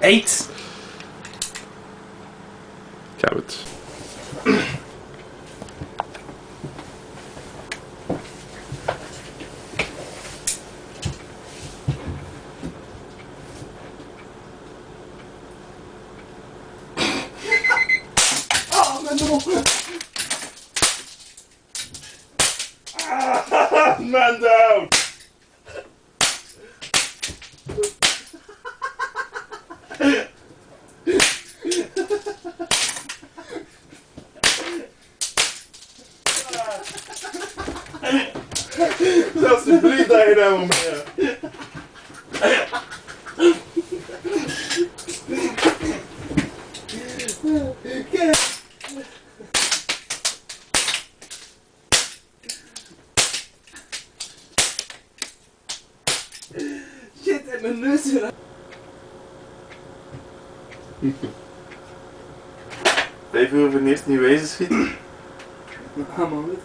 Eet! Koud. Oh, mijn doel! Ah, man down! Alsjeblieft dat je nou meer. Shit, in mijn neus. €5 voor de eerste nieuwe wijze schieten. Ah man,